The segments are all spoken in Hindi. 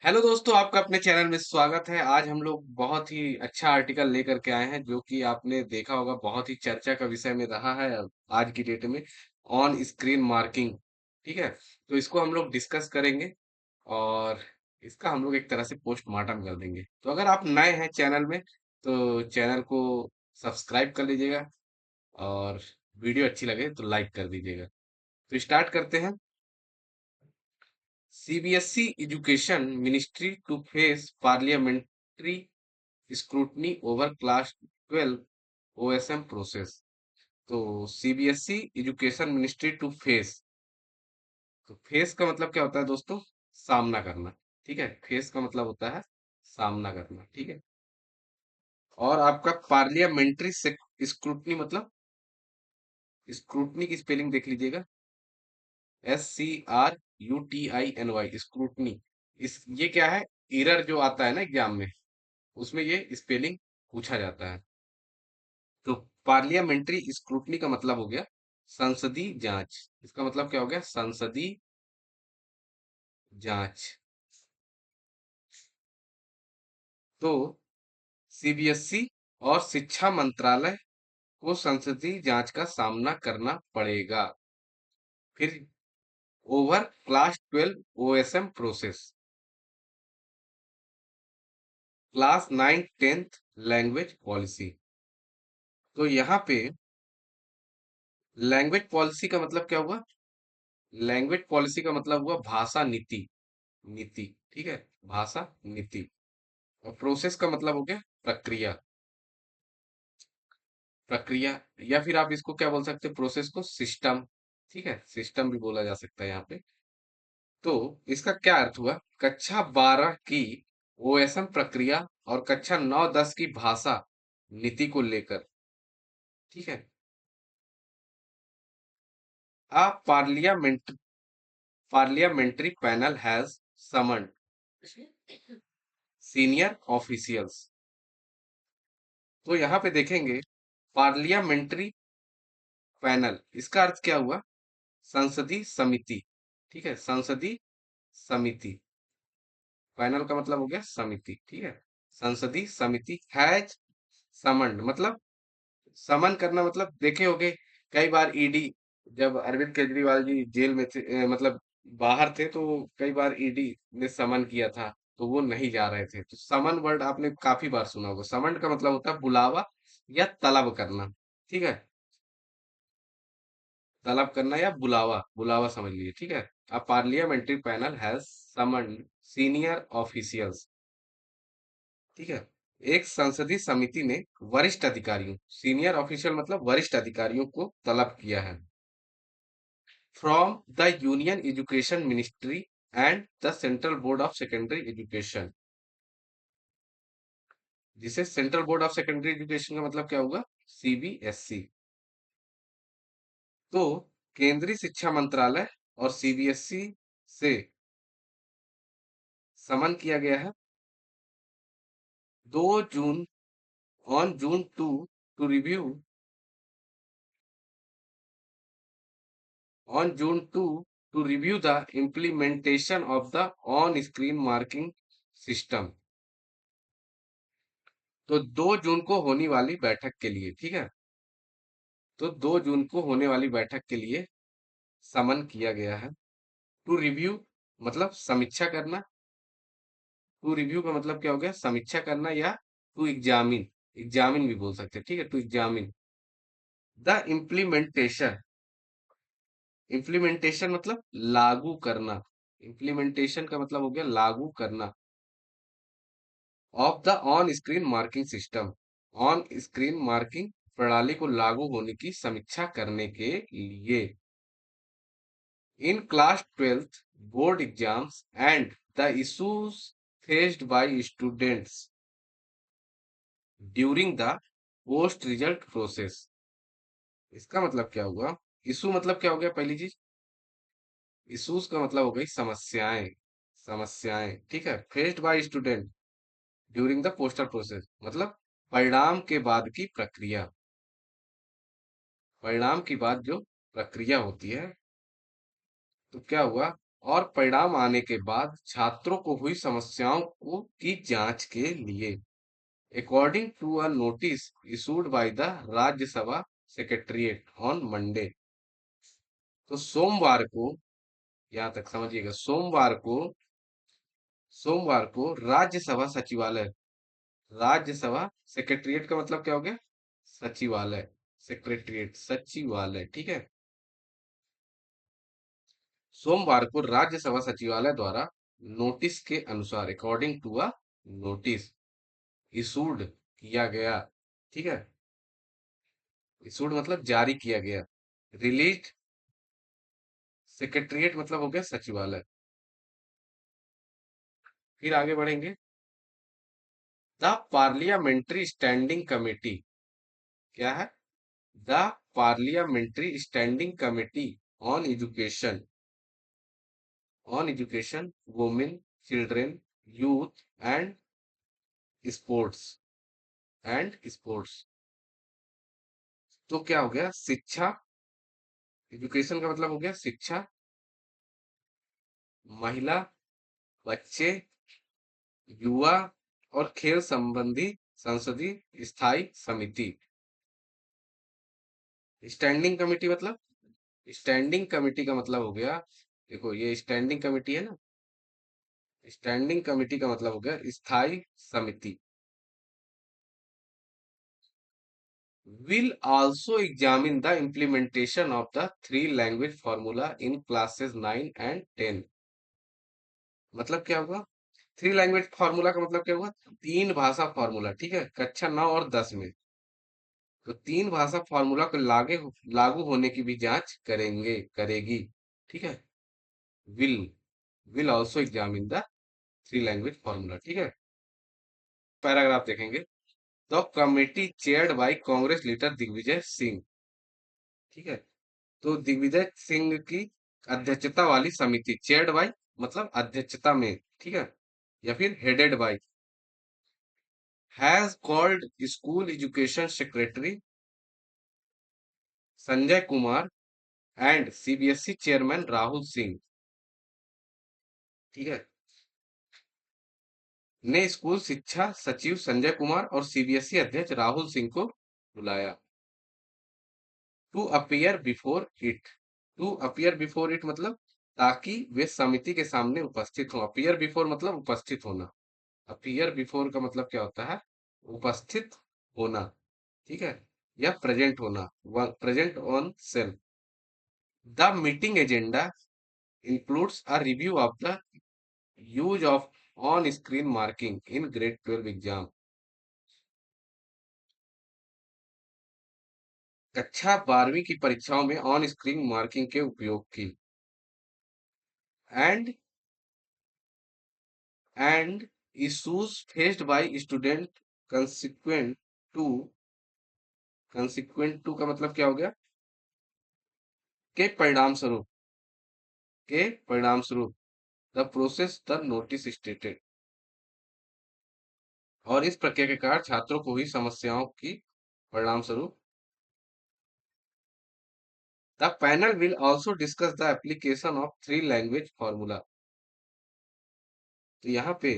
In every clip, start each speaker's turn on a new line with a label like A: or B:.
A: हेलो दोस्तों, आपका अपने चैनल में स्वागत है। आज हम लोग बहुत ही अच्छा आर्टिकल लेकर के आए हैं जो कि आपने देखा होगा, बहुत ही चर्चा का विषय में रहा है आज की डेट में। ऑन स्क्रीन मार्किंग, ठीक है। तो इसको हम लोग डिस्कस करेंगे और इसका हम लोग एक तरह से पोस्टमार्टम कर देंगे। तो अगर आप नए हैं चैनल में तो चैनल को सब्सक्राइब कर लीजिएगा और वीडियो अच्छी लगे तो लाइक कर दीजिएगा। तो स्टार्ट करते हैं। CBSE Education Ministry to face parliamentary scrutiny over Class 12 OSM process। तो CBSE Education Ministry to face, तो फेस का मतलब क्या होता है दोस्तों? सामना करना। ठीक है, फेस का मतलब होता है सामना करना। ठीक है। और आपका पार्लियामेंट्री स्क्रूटनी मतलब, स्क्रूटनी की स्पेलिंग देख लीजिएगा, SCRUTINY, स्क्रूटनी। इस ये क्या है? एरर जो आता है ना एग्जाम में, उसमें ये स्पेलिंग पूछा जाता है। तो पार्लियामेंट्री स्क्रूटनी का मतलब हो गया संसदीय जांच। इसका मतलब क्या हो गया? संसदीय जांच। तो CBSE और शिक्षा मंत्रालय को संसदीय जांच का सामना करना पड़ेगा। फिर over class 12 OSM process, class 9 10th language policy. तो यहाँ पे लैंग्वेज पॉलिसी का मतलब क्या हुआ? लैंग्वेज पॉलिसी का मतलब हुआ भाषा नीति। नीति, ठीक है, भाषा नीति। और प्रोसेस का मतलब हो गया प्रक्रिया। प्रक्रिया, या फिर आप इसको क्या बोल सकते हैं? प्रोसेस को सिस्टम। ठीक है, सिस्टम भी बोला जा सकता है यहाँ पे। तो इसका क्या अर्थ हुआ? कक्षा 12 की OSM प्रक्रिया और कक्षा 9 10 की भाषा नीति को लेकर, ठीक है, a parliamentary panel has summoned senior officials. तो यहाँ पे देखेंगे पार्लियामेंट्री पैनल, इसका अर्थ क्या हुआ? संसदीय समिति। ठीक है, संसदीय समिति। पैनल का मतलब हो गया समिति। ठीक है, संसदीय समिति हैज समन्ड मतलब समन करना। मतलब देखे होगे कई बार ईडी, जब अरविंद केजरीवाल जी जेल में थे, मतलब बाहर थे, तो कई बार ईडी ने समन किया था तो वो नहीं जा रहे थे। तो समन वर्ड आपने काफी बार सुना होगा। समन का मतलब होता है बुलावा या तलब करना। ठीक है, तलब करना या बुलावा, बुलावा समझ लीजिए। ठीक है, a parliamentary panel has summoned senior officials. ठीक है, एक संसदीय समिति ने वरिष्ठ अधिकारियों, सीनियर ऑफिशियल मतलब वरिष्ठ अधिकारियों को तलब किया है from the union education ministry and the central board of secondary education. जिसे central board of secondary education का मतलब क्या होगा? CBSE। तो केंद्रीय शिक्षा मंत्रालय और CBSE से समन किया गया है 2 जून, on June 2, to review, on June 2 to review the implementation of the on-screen marking system। तो 2 जून को होने वाली बैठक के लिए, ठीक है, तो 2 जून को होने वाली बैठक के लिए समन किया गया है। टू रिव्यू मतलब समीक्षा करना। टू रिव्यू का मतलब क्या हो गया? समीक्षा करना, या टू एग्जामिन, एग्जामिन भी बोल सकते हैं। ठीक है, to examine the implementation. Implementation मतलब लागू करना। इम्प्लीमेंटेशन का मतलब हो गया लागू करना of the on screen marking system. On screen marking प्रणाली को लागू होने की समीक्षा करने के लिए in class 12th board exams and the issues faced bye students during the post result process. इसका मतलब क्या हुआ? इशू मतलब क्या हो गया? पहली चीज, इश्यूज का मतलब हो गई समस्याएं। समस्याएं, ठीक है। Faced by student during the poster process मतलब परिणाम के बाद की प्रक्रिया। परिणाम की बात जो प्रक्रिया होती है, तो क्या हुआ? और परिणाम आने के बाद छात्रों को हुई समस्याओं को की जांच के लिए, according to a notice issued by the Rajya Sabha secretariat on Monday. तो सोमवार को, यहां तक समझिएगा, सोमवार को राज्यसभा सचिवालय, राज्यसभा सेक्रेटरीट का मतलब क्या हो गया, सचिवालय, सेक्रेटरीट सचिवालय, ठीक है। सोमवार को राज्यसभा सचिवालय द्वारा नोटिस के अनुसार, according to a notice issued किया गया, ठीक है। इशूड मतलब जारी किया गया, रिलीज सेक्रेटरीट मतलब हो गया सचिवालय। फिर आगे बढ़ेंगे। द पार्लियामेंट्री स्टैंडिंग कमेटी, क्या है, the parliamentary standing committee on education, women, children, youth sports sports. तो क्या हो गया, शिक्षा, एजुकेशन का मतलब हो गया शिक्षा, महिला, बच्चे, युवा और खेल संबंधी संसदीय स्थायी समिति। स्टैंडिंग कमेटी मतलब, स्टैंडिंग कमेटी का मतलब हो गया, देखो ये स्टैंडिंग कमेटी है ना, स्टैंडिंग कमेटी का मतलब हो गया स्थायी समिति। Will also examine the implementation of the three language formula in classes 9 and 10। मतलब क्या होगा, थ्री लैंग्वेज फॉर्मूला का मतलब क्या हुआ, तीन भाषा फॉर्मूला, ठीक है, कक्षा 9 और 10 में। तो तीन भाषा फॉर्मूला को लागू होने की भी जांच करेगी, ठीक है। Will will also examine the three language formula, ठीक है। पैराग्राफ देखेंगे। The committee chaired by Congress leader Digvijaya Singh, ठीक है। तो दिग्विजय सिंह की अध्यक्षता वाली समिति, चेयर्ड बाय मतलब अध्यक्षता में, ठीक है, या फिर headed by, has called school education secretary Sanjay Kumar and CBSE chairman Rahul Singh, ठीक है, ने स्कूल शिक्षा सचिव संजय कुमार और सीबीएसई अध्यक्ष राहुल सिंह को बुलाया, to appear before it. To appear before it मतलब ताकि वे समिति के सामने उपस्थित हो। अपीयर बिफोर मतलब उपस्थित होना। अपीयर बिफोर का मतलब क्या होता है, उपस्थित होना, ठीक है, या प्रेजेंट होना, present on sale. The meeting agenda includes a review of the use of on-screen marking in grade 12 exam। कक्षा 12वीं की परीक्षाओं में ऑन स्क्रीन मार्किंग के उपयोग की, and and issues faced by student consequent to, consequent to का मतलब क्या हो गया, के परिणाम स्वरूप, the process the notice stated. और इस प्रक्रिया के कारण छात्रों को हुई समस्याओं की परिणाम स्वरूप। The panel will also discuss the application of three language formula. तो यहाँ पे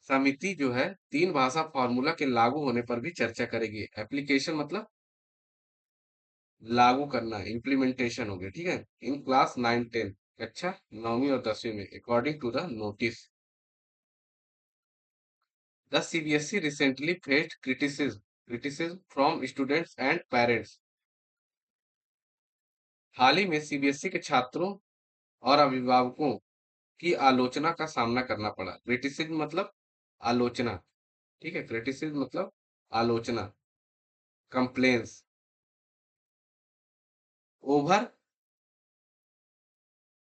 A: समिति जो है तीन भाषा फॉर्मूला के लागू होने पर भी चर्चा करेगी। एप्लीकेशन मतलब लागू करना, इम्प्लीमेंटेशन हो गया, ठीक है, इन क्लास 9 10, कक्षा 9वीं और 10वीं में, according to the notice. The CBSE recently faced criticism from students and parents. हाल ही में सीबीएसई के छात्रों और अभिभावकों की आलोचना का सामना करना पड़ा। क्रिटिसिज्म मतलब आलोचना, ठीक है, क्रिटिसिज्म मतलब आलोचना, complaints,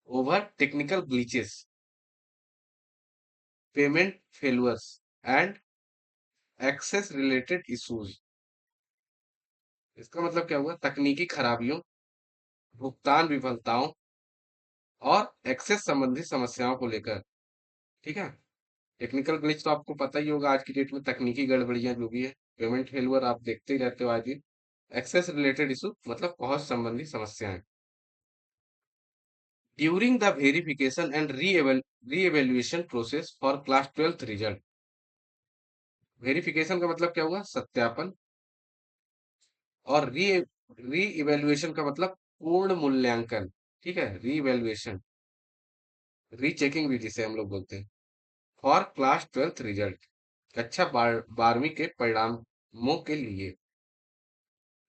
A: over technical glitches, payment failures and access related issues. इसका मतलब क्या हुआ, तकनीकी खराबियों, भुगतान विफलताओं और एक्सेस संबंधी समस्याओं को लेकर, ठीक है। टेक्निकल ग्लिच तो आपको पता ही होगा, आज की डेट में तकनीकी गड़बड़ियां जो भी है। पेमेंट फेलुअर आप देखते ही रहते हो आज दिन। एक्सेस रिलेटेड इशू मतलब पहुंच संबंधी समस्याएं। During the verification and re process for class 12th result. Verification का मतलब क्या हुआ? सत्यापन। और री इवेल्युएशन का मतलब पूर्ण मूल्यांकन। ठीक है, री इवेल्युएशन, रीचेकिंग भी जिसे हम लोग बोलते हैं, फॉर क्लास 12th रिजल्ट, कक्षा 12वीं के परिणामों के लिए।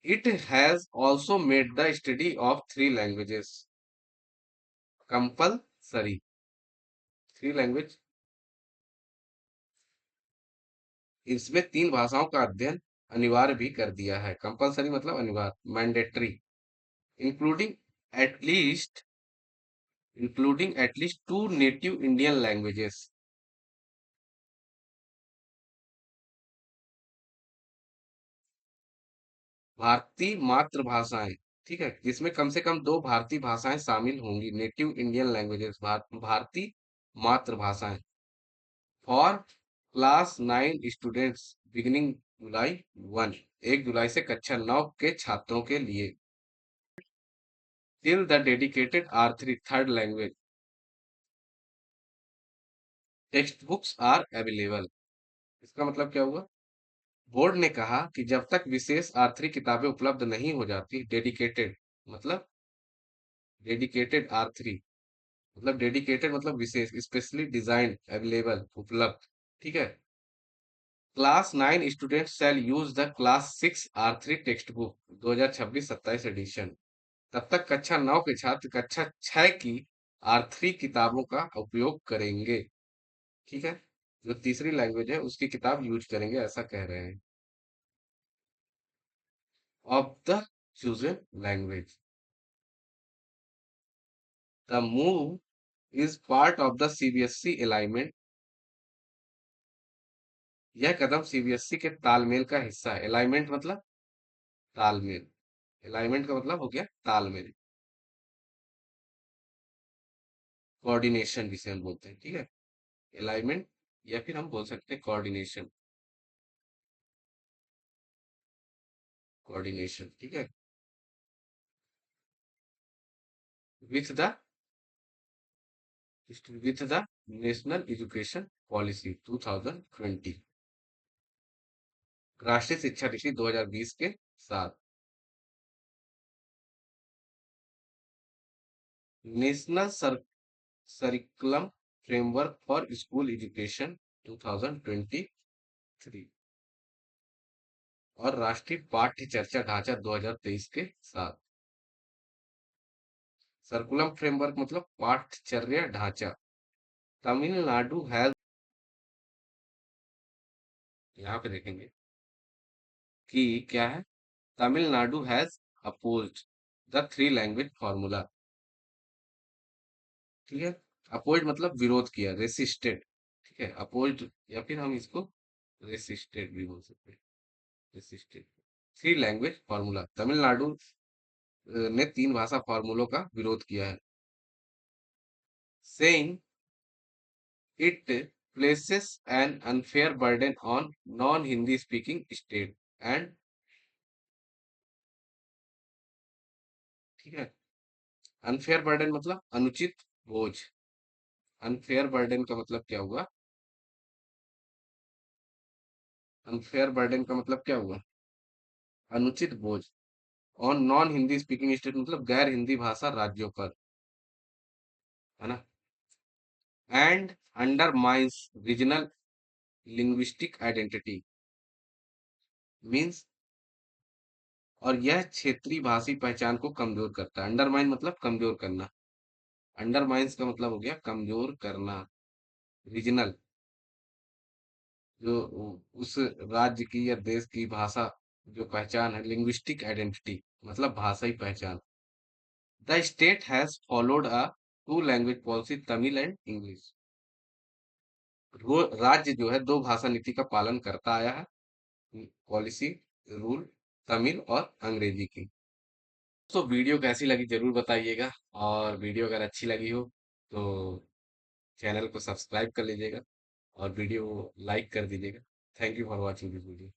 A: It has also made the study of 3 languages compulsory. 3 language, इसमें 3 भाषाओं का अध्ययन अनिवार्य भी कर दिया है। कंपलसरी मतलब अनिवार्य, mandatory. Including at least including at least 2 native Indian languages. भारतीय मातृभाषाएं, ठीक है, जिसमें कम से कम 2 भारतीय भाषाएं शामिल होंगी। नेटिव इंडियन लैंग्वेजेस, भारतीय मातृभाषाएं, for class 9 students beginning July 1, 1 जुलाई से कक्षा 9 के छात्रों के लिए। Till the dedicated R3 third language text books are available. इसका मतलब क्या हुआ? बोर्ड ने कहा कि जब तक विशेष R3 किताबें उपलब्ध नहीं हो जाती, मतलब डेडिकेटेड R3 मतलब डेडिकेटेड मतलब विशेष, स्पेशली डिजाइंड, अवेलेबल उपलब्ध, ठीक है, class 9 student shall use the class 6 R3 text book 2026-27 edition. तब तक कक्षा 9 के छात्र कक्षा 6 की R3 किताबों का उपयोग करेंगे। ठीक है, जो तीसरी लैंग्वेज है उसकी किताब यूज करेंगे, ऐसा कह रहे हैं। Of the chosen language, the move is part of the CBSE alignment. यह कदम CBSE के तालमेल का हिस्सा है। अलाइनमेंट मतलब तालमेल, अलाइनमेंट का मतलब हो गया तालमेल, कोऑर्डिनेशन जिसे हम बोलते हैं। ठीक है, अलाइनमेंट, या फिर हम बोल सकते हैं कोऑर्डिनेशन, कोऑर्डिनेशन, ठीक है, with the with the national education policy 2020, राष्ट्रीय शिक्षा नीति 2020 के साथ। National curriculum framework for school education 2023 और राष्ट्रीय पाठ्य चर्चा ढांचा 2023 के साथ। सर्कुलम फ्रेमवर्क मतलब पाठ्यचर्या ढांचा। तमिलनाडु हैज, यहाँ पे देखेंगे कि क्या है, Tamil Nadu has opposed the 3 language formula. ठीक है, अपोज मतलब विरोध किया, रेसिस्टेड। ठीक है, अपोज्ड, या फिर हम इसको रेसिस्टेड भी बोल सकते हैं, रेसिस्टेड। 3 लैंग्वेज फॉर्मूला, तमिलनाडु ने 3 भाषा फॉर्मूलों का विरोध किया है, saying it places an unfair burden on non Hindi speaking state and, ठीक है, अनफेयर बर्डन मतलब अनुचित बोझ। अनफेयर बर्डन का मतलब क्या हुआ? अनफेयर बर्डन का मतलब क्या हुआ? अनुचित बोझ on non Hindi speaking state मतलब गैर हिंदी भाषा राज्यों पर, है ना, and undermines regional linguistic identity means, और यह क्षेत्रीय भाषी पहचान को कमजोर करता है। अंडरमाइन मतलब कमजोर करना, अंडरमाइंस का मतलब हो गया कमजोर करना। रीजनल, जो उस राज्य की या देश की भाषा जो पहचान है, लिंग्विस्टिक आइडेंटिटी मतलब भाषाई पहचान। The state has followed a 2 language policy Tamil and English. राज्य जो है 2 भाषा नीति का पालन करता आया है, पॉलिसी, रूल, तमिल और अंग्रेजी की। तो वीडियो कैसी लगी जरूर बताइएगा, और वीडियो अगर अच्छी लगी हो तो चैनल को सब्सक्राइब कर लीजिएगा और वीडियो लाइक कर दीजिएगा। Thank you for watching this video.